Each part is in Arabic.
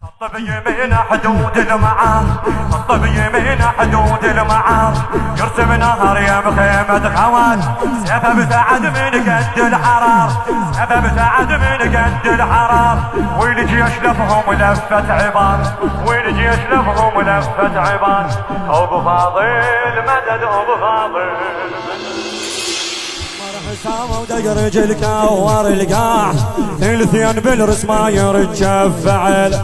الطب يمين حدود المعار، الطب يمين حدود المعار، يرسم نهر يا بخيمة خوات، سيفه بسعد من قد الحرار، سيفه بسعد من قد الحرار، ويلجي يشلفهم لفة عباد، ويلجي يشلفهم لفة عباد، أبو فاضل مدد أبو فاضل حسامه ودق رجلك ور القاع، ثلثين بالرس ما يرد فعل،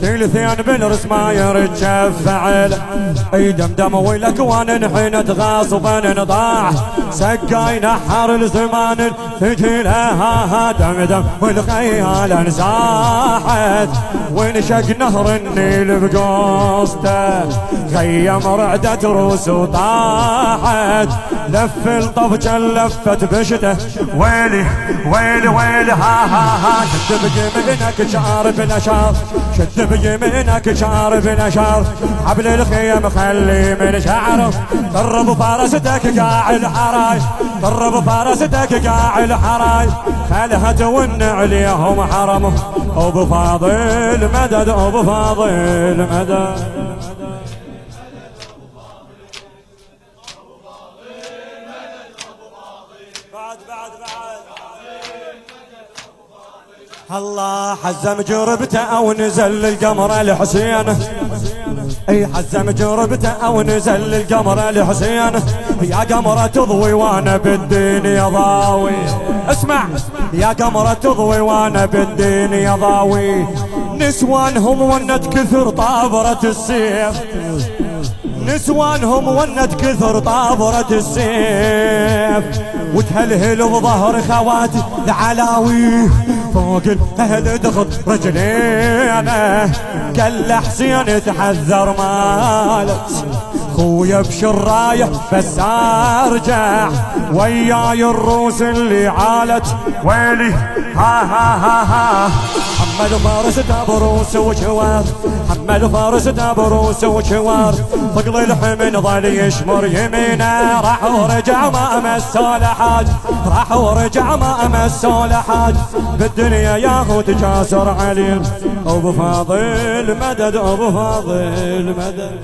ثلثين بالرس ما يرد فعل، اي دمدم والاكوان انحنت غاصبا نضاع، سقاي نحر الزمان ثجلها دمدم والخيال انساحت، وانشق نهر النيل بقوسته، خيم رعدة روس وطاحت، لف الطفج لفت بشته، ويلي ويلي ويلي ها شد بيمينك شعر بالاشار، شد بيمينك شعر بالاشار، حبل الخيم خلي من شعره، قرب فارستك قاع الحراي، قرب فارستك قاع الحراي، خلها تون عليهم حرمه، ابو فاضل مدد ابو فاضل مدد. الله حزم جربته او نزل القمر الحسين، اي حزم جربته او نزل القمر الحسين، يا قمرة تضوي وانا بالدين يا ضاوي، اسمع يا قمرة تضوي وانا بالدين يا ضاوي، نسوانهم ونت كثر طابرة السيف، نسوانهم ونت كثر طابرة السيف، وتهلهل بظهر خواتي العلاوي، فوق الاهل دخل رجلينا، قال حسين تحذر مالت، خويا بشرايه بس ارجع، وياي الروس اللي عالت، ويلي ها حمل فارسته بروس وشوار، حمل فارسته بروس وشوار، ثقل الحمل ظل يشمر يمينه، راح ورجع ما امسه لحاج، راح ورجع ما امسه لحاج، بالدنيا ياهو تجاسر عليه، ابو فاضل مدد ابو فاضل مدد.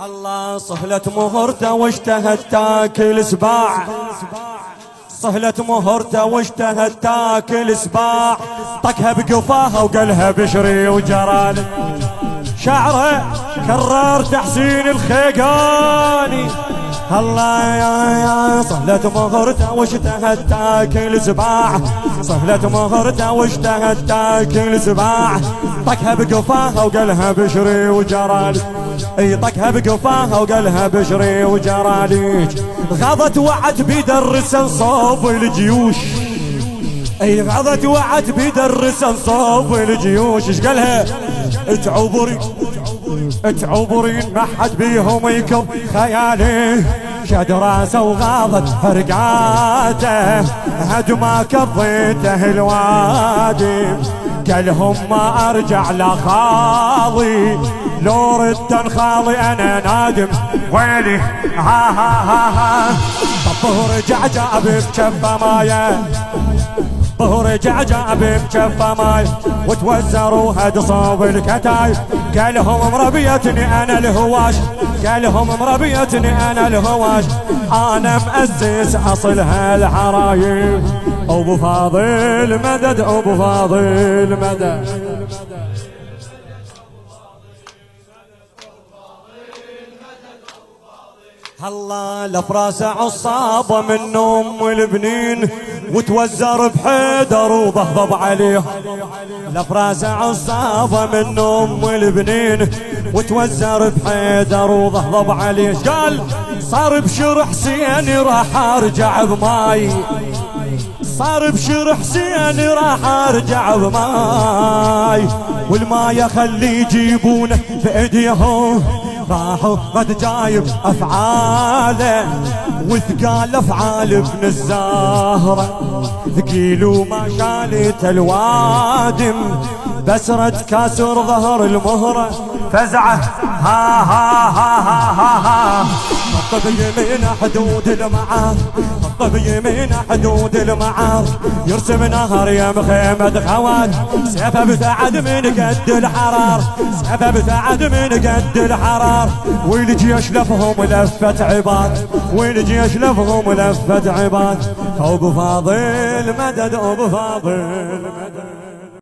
الله صهلت مهرته واشتهت تاكل سباع، صهلت مهرته واشتهت تاكل سباع، طقها بقفاها وقالها بشري وجرال، شعره كرر تحسين الخيقاني، الله يا صهلت مهرته واشتهت تاكل سباع، صهلت مهرته واشتهت تاكل سباع، طقها بقفاها وقالها بشري وجرال، اي طقها بقفاها وقالها بشري وجراليج، غضت وعد بيدرسن صوب الجيوش، اي غضت وعد بيدرسن صوب الجيوش، ايش قالها تعبري تعبرين ما حد بيهم يكب خيالي، شد راسه وغاضت فرقاته، هد ما كضيته الوادي، قالهم ما ارجع لخاضي، لو ردن خالي انا نادم، ويلي ها طب رجع جاب بكفه مايه، رجع جاب بكفه ماي، وتوزروا هد صوب الكتايب، قالهم مربيتني انا الهواش، قالهم مربيتني انا الهواش، انا مؤسس اصل هالحرايب، ابو فاضل مدد ابو فاضل مدد. الله لفراس عصابة من ام البنين، وتوزر بحيدر وضهضب عليه، لفراس عصابة من ام البنين، وتوزر بحيدر وضهضب عليه، قال صار بشر حسين راح ارجع بماي، صار بشر حسين راح ارجع بماي، والماي خلي يجيبونه بايديهم، راحوا قد جايب افعاله، وثقال افعال ابن الزهره، ثقيل وما شالت الوادم، بس رد كاسر ظهر المهره، فزعه ها الطبي من حدود المعار، الطبي من حدود المعار، يرسم نهر يا مخيمة خوات، سيفه بسعد من قد الحرار، سيفه بسعد من قد الحرار. والجيش لفهم لفة عباد، والجيش لفهم لفة عباد. أبو فاضل مدد، أبو فاضل مدد.